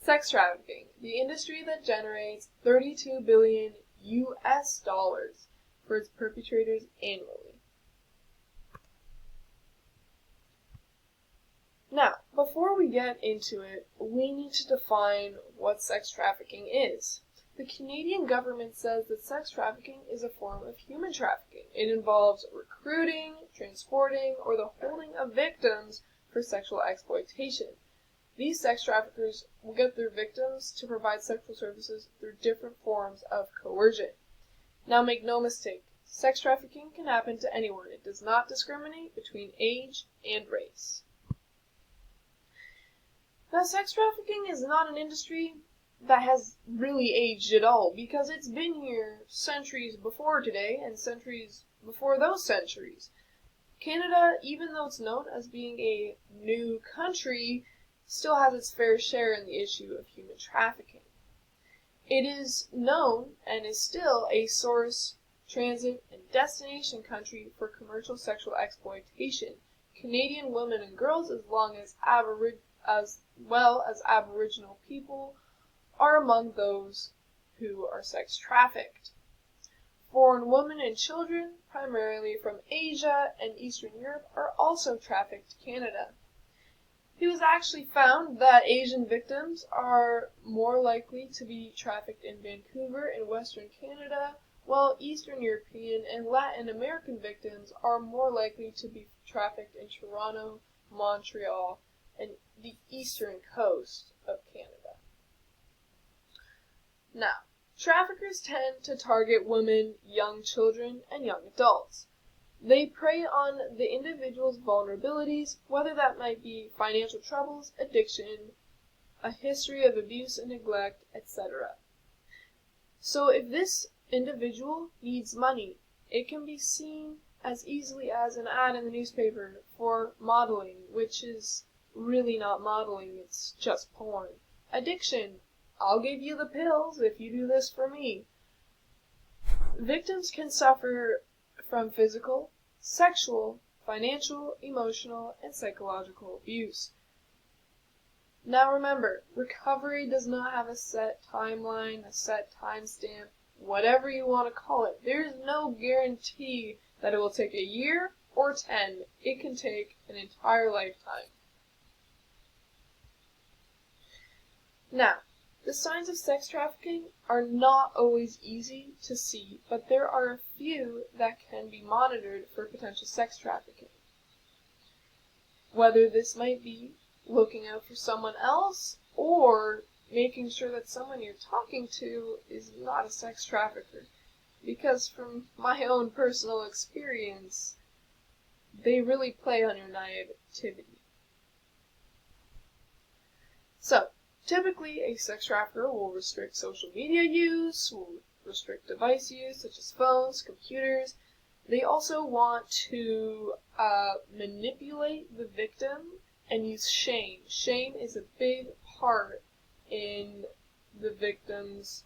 Sex trafficking, the industry that generates $32 billion US for its perpetrators annually. Now, before we get into it, we need to define what sex trafficking is. The Canadian government says that sex trafficking is a form of human trafficking. It involves recruiting, transporting, or the holding of victims for sexual exploitation. These sex traffickers will get their victims to provide sexual services through different forms of coercion. Now, make no mistake, sex trafficking can happen to anyone. It does not discriminate between age and race. Now, sex trafficking is not an industry that has really aged at all, because it's been here centuries before today and centuries before those centuries. Canada, even though it's known as being a new country, still has its fair share in the issue of human trafficking. It is known and is still a source, transit, and destination country for commercial sexual exploitation. Canadian women and girls, as well as Aboriginal people, are among those who are sex trafficked. Foreign women and children, primarily from Asia and Eastern Europe, are also trafficked to Canada. It was actually found that Asian victims are more likely to be trafficked in Vancouver in Western Canada, while Eastern European and Latin American victims are more likely to be trafficked in Toronto, Montreal, and the eastern coast of Canada. Now, traffickers tend to target women, young children, and young adults. They prey on the individual's vulnerabilities, whether that might be financial troubles, addiction, a history of abuse and neglect, etc. So if this individual needs money, it can be seen as easily as an ad in the newspaper for modeling, which is really not modeling, it's just porn. Addiction, I'll give you the pills if you do this for me. Victims can suffer from physical, sexual, financial, emotional, and psychological abuse. Now remember, recovery does not have a set timeline, a set timestamp, whatever you want to call it. There is no guarantee that it will take a year or 10. It can take an entire lifetime. Now, the signs of sex trafficking are not always easy to see, but there are a few that can be monitored for potential sex trafficking. Whether this might be looking out for someone else or making sure that someone you're talking to is not a sex trafficker. Because from my own personal experience, they really play on your naivety. So, typically, a sex trafficker will restrict social media use, will restrict device use, such as phones, computers. They also want to manipulate the victim and use shame. Shame is a big part in the victim's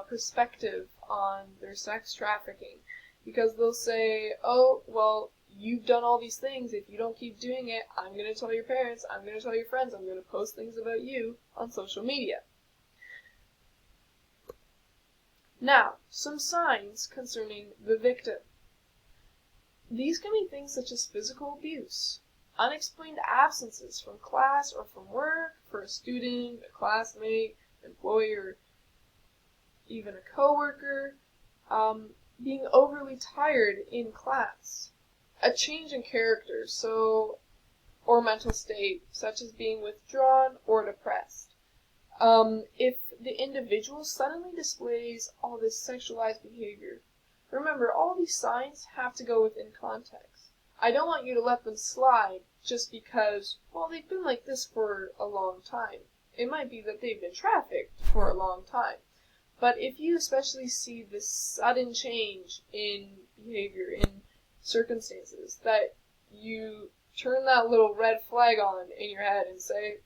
perspective on their sex trafficking. Because they'll say, oh, well, you've done all these things. If you don't keep doing it, I'm going to tell your parents, I'm going to tell your friends, I'm going to post things about you on social media. Now, some signs concerning the victim. These can be things such as physical abuse, unexplained absences from class or from work for a student, a classmate, employee, or even a coworker, being overly tired in class, a change in character, or mental state, such as being withdrawn or depressed. If the individual suddenly displays all this sexualized behavior, remember, all these signs have to go within context. I don't want you to let them slide just because, well, they've been like this for a long time. It might be that they've been trafficked for a long time. But if you especially see this sudden change in behavior, in circumstances, that you turn that little red flag on in your head and say,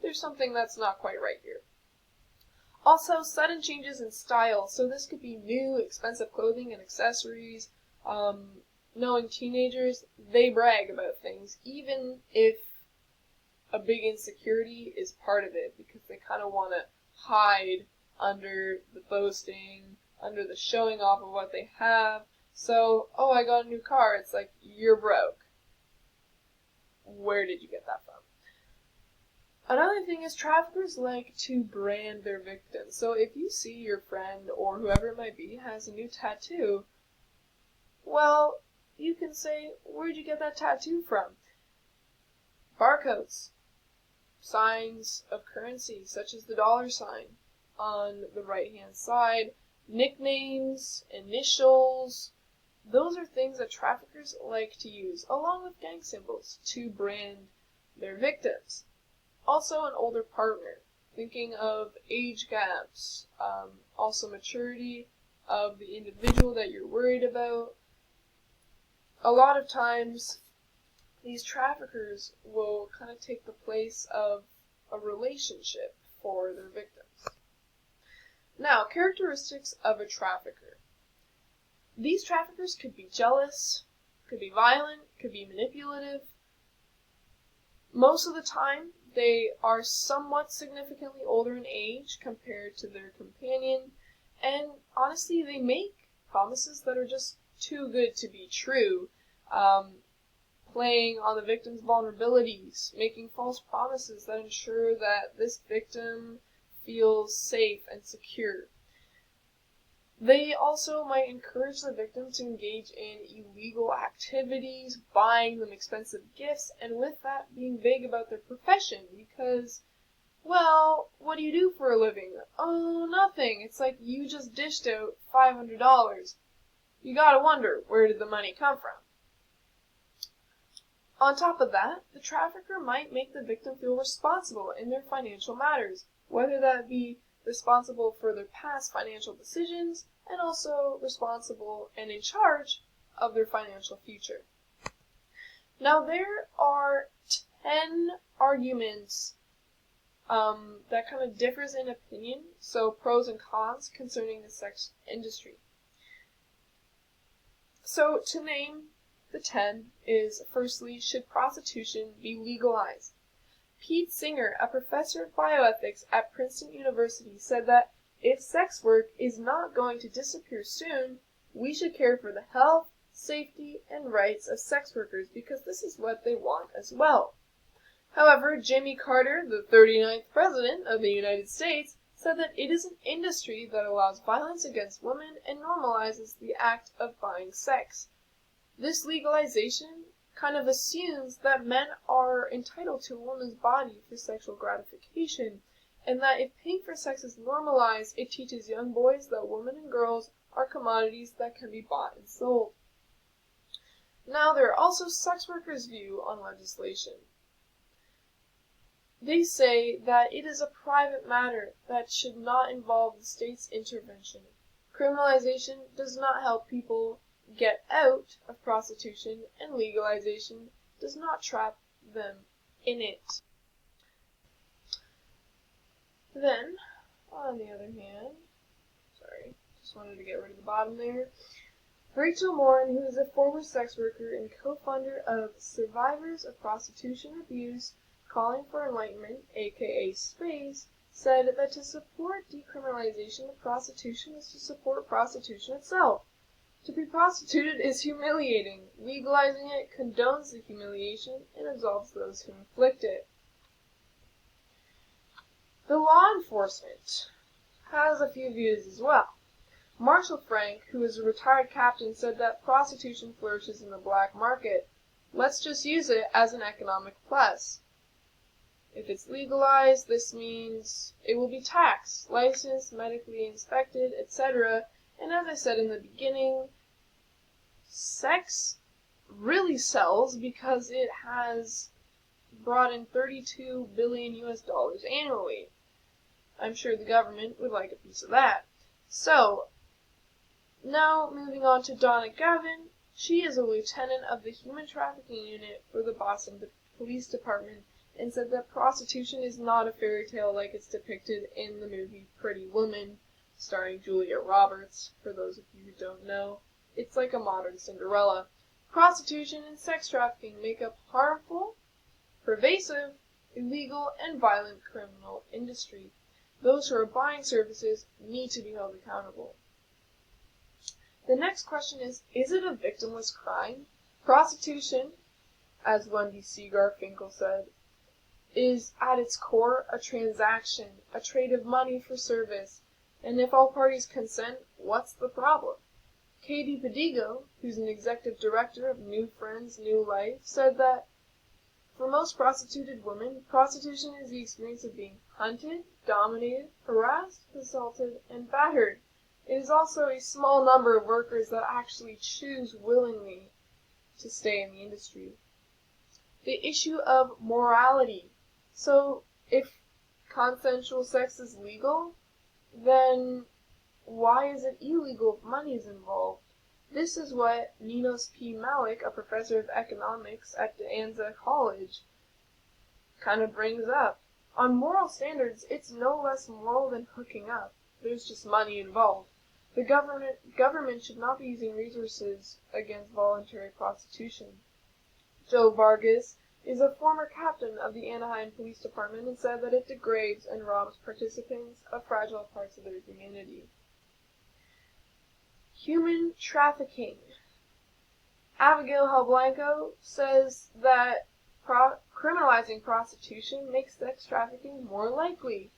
there's something that's not quite right here. Also, sudden changes in style. So this could be new, expensive clothing and accessories. Knowing teenagers, they brag about things, even if a big insecurity is part of it, because they kind of want to hide under the boasting, under the showing off of what they have. So, oh, I got a new car. It's like, you're broke. Where did you get that from? Another thing is traffickers like to brand their victims. So if you see your friend or whoever it might be has a new tattoo, well, you can say, where'd you get that tattoo from? Barcodes, signs of currency, such as the dollar sign on the right-hand side, nicknames, initials. Those are things that traffickers like to use, along with gang symbols, to brand their victims. Also, an older partner, thinking of age gaps, also maturity of the individual that you're worried about. A lot of times, these traffickers will kind of take the place of a relationship for their victims. Now, characteristics of a trafficker. These traffickers could be jealous, could be violent, could be manipulative. Most of the time, they are somewhat significantly older in age compared to their companion, and honestly, they make promises that are just too good to be true, playing on the victim's vulnerabilities, making false promises that ensure that this victim feels safe and secure. They also might encourage the victim to engage in illegal activities, buying them expensive gifts, and with that being vague about their profession because, well, what do you do for a living? Oh, nothing. It's like you just dished out $500. You gotta wonder, where did the money come from? On top of that, the trafficker might make the victim feel responsible in their financial matters, whether that be responsible for their past financial decisions, and also responsible and in charge of their financial future. Now, there are 10 arguments that kind of differs in opinion, so pros and cons concerning the sex industry. So, to name the 10 is, firstly, should prostitution be legalized? Pete Singer, a professor of bioethics at Princeton University, said that if sex work is not going to disappear soon, we should care for the health, safety, and rights of sex workers because this is what they want as well. However, Jimmy Carter, the 39th President of the United States, said that it is an industry that allows violence against women and normalizes the act of buying sex. This legalization kind of assumes that men are entitled to a woman's body for sexual gratification, and that if paying for sex is normalized, it teaches young boys that women and girls are commodities that can be bought and sold. Now, there are also sex workers' view on legislation. They say that it is a private matter that should not involve the state's intervention. Criminalization does not help people get out of prostitution, and legalization does not trap them in it. Then, on the other hand, just wanted to get rid of the bottom there. Rachel Morin, who is a former sex worker and co-founder of Survivors of Prostitution Abuse, Calling for Enlightenment, aka SPACE, said that to support decriminalization of prostitution is to support prostitution itself. To be prostituted is humiliating. Legalizing it condones the humiliation and absolves those who inflict it. The law enforcement has a few views as well. Marshall Frank, who is a retired captain, said that prostitution flourishes in the black market. Let's just use it as an economic plus. If it's legalized, this means it will be taxed, licensed, medically inspected, etc. And as I said in the beginning, sex really sells because it has brought in $32 billion annually. I'm sure the government would like a piece of that. So, now moving on to Donna Gavin. She is a lieutenant of the Human Trafficking Unit for the Boston Police Department and said that prostitution is not a fairy tale like it's depicted in the movie Pretty Woman, starring Julia Roberts, for those of you who don't know. It's like a modern Cinderella. Prostitution and sex trafficking make up harmful, pervasive, illegal and violent criminal industry. Those who are buying services need to be held accountable. The next question is it a victimless crime? Prostitution, as Wendy C. Garfinkel said, is at its core a transaction, a trade of money for service, and if all parties consent, what's the problem? Katie Pedigo, who's an executive director of New Friends, New Life, said that for most prostituted women, prostitution is the experience of being hunted, dominated, harassed, assaulted, and battered. It is also a small number of workers that actually choose willingly to stay in the industry. The issue of morality. So, if consensual sex is legal, then why is it illegal if money is involved? This is what Ninos P. Malik, a professor of economics at De Anza College, kind of brings up. On moral standards, it's no less moral than hooking up. There's just money involved. The government should not be using resources against voluntary prostitution. Joe Vargas is a former captain of the Anaheim Police Department and said that it degrades and robs participants of fragile parts of their humanity. Human trafficking. Abigail Helblanco says that criminalizing prostitution makes sex trafficking more likely.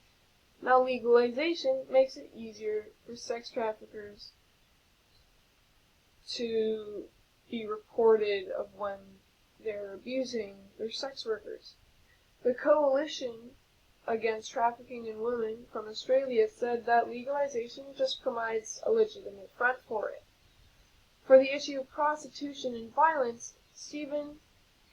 Now, legalization makes it easier for sex traffickers to be reported of when they're abusing their sex workers. The Coalition Against Trafficking in Women from Australia said that legalization just provides a legitimate front for it. For the issue of prostitution and violence, Stephen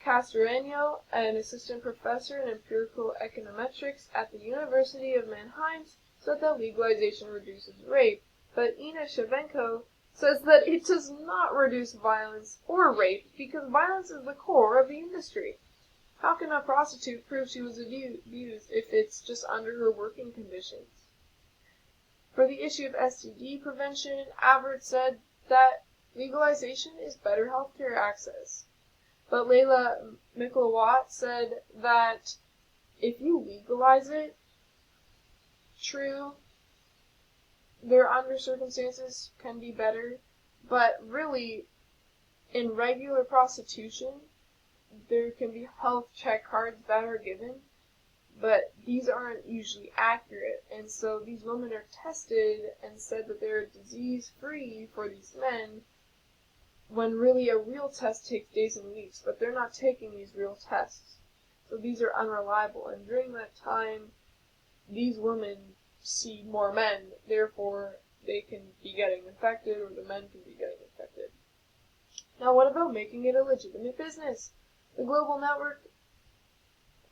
Castareño, an assistant professor in empirical econometrics at the University of Mannheim, said that legalization reduces rape, but Ina Shevchenko says that it does not reduce violence or rape because violence is the core of the industry. How can a prostitute prove she was abused if it's just under her working conditions? For the issue of STD prevention, Avert said that legalization is better healthcare access. But Layla Miklawat said that if you legalize it, true, there under circumstances can be better, but really, in regular prostitution, there can be health check cards that are given, but these aren't usually accurate, and so these women are tested and said that they're disease-free for these men, when really a real test takes days and weeks, but they're not taking these real tests. So these are unreliable, and during that time, these women see more men, therefore they can be getting infected, or the men can be getting infected. Now what about making it a legitimate business? The Global Network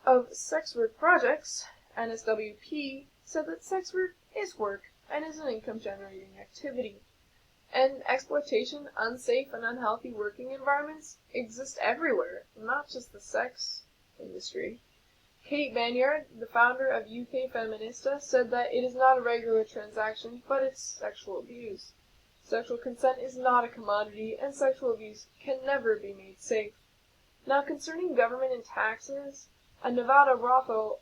of Sex Work Projects, NSWP, said that sex work is work and is an income-generating activity. And exploitation, unsafe, and unhealthy working environments exist everywhere, not just the sex industry. Kate Banyard, the founder of UK Feminista, said that it is not a regular transaction, but it's sexual abuse. Sexual consent is not a commodity, and sexual abuse can never be made safe. Now, concerning government and taxes, a Nevada brothel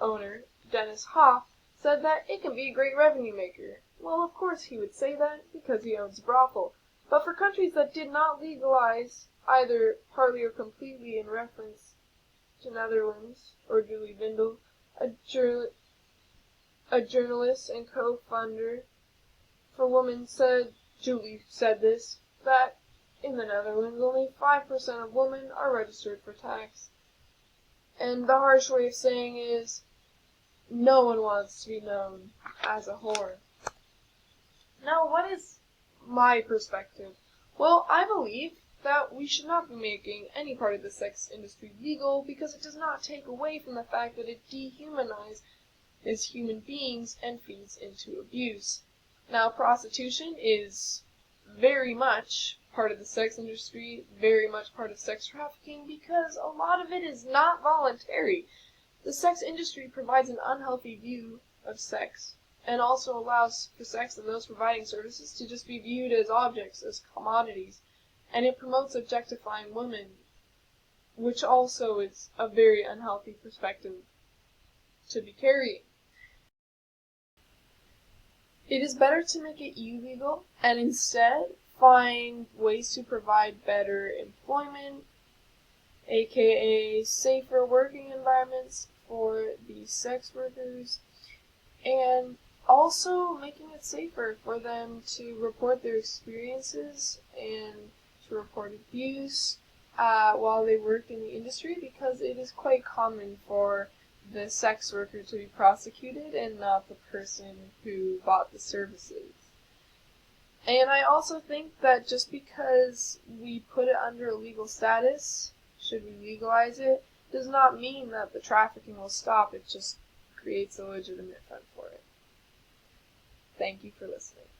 owner, Dennis Hoff, said that it can be a great revenue maker. Well, of course he would say that, because he owns a brothel. But for countries that did not legalize, either partly or completely in reference to Netherlands, or Julie Vindel, a journalist and co-founder for Women, said, Julie said this, that in the Netherlands only 5% of women are registered for tax. And the harsh way of saying is, no one wants to be known as a whore. Now, what is my perspective? Well, I believe that we should not be making any part of the sex industry legal because it does not take away from the fact that it dehumanizes human beings and feeds into abuse. Now, prostitution is very much part of the sex industry, very much part of sex trafficking, because a lot of it is not voluntary. The sex industry provides an unhealthy view of sex, and also allows for sex and those providing services to just be viewed as objects, as commodities, and it promotes objectifying women, which also is a very unhealthy perspective to be carrying. It is better to make it illegal and instead find ways to provide better employment, aka safer working environments for the sex workers, and also making it safer for them to report their experiences and to report abuse while they work in the industry, because it is quite common for the sex worker to be prosecuted and not the person who bought the services. And I also think that just because we put it under a legal status, should we legalize it, does not mean that the trafficking will stop. It just creates a legitimate front for it. Thank you for listening.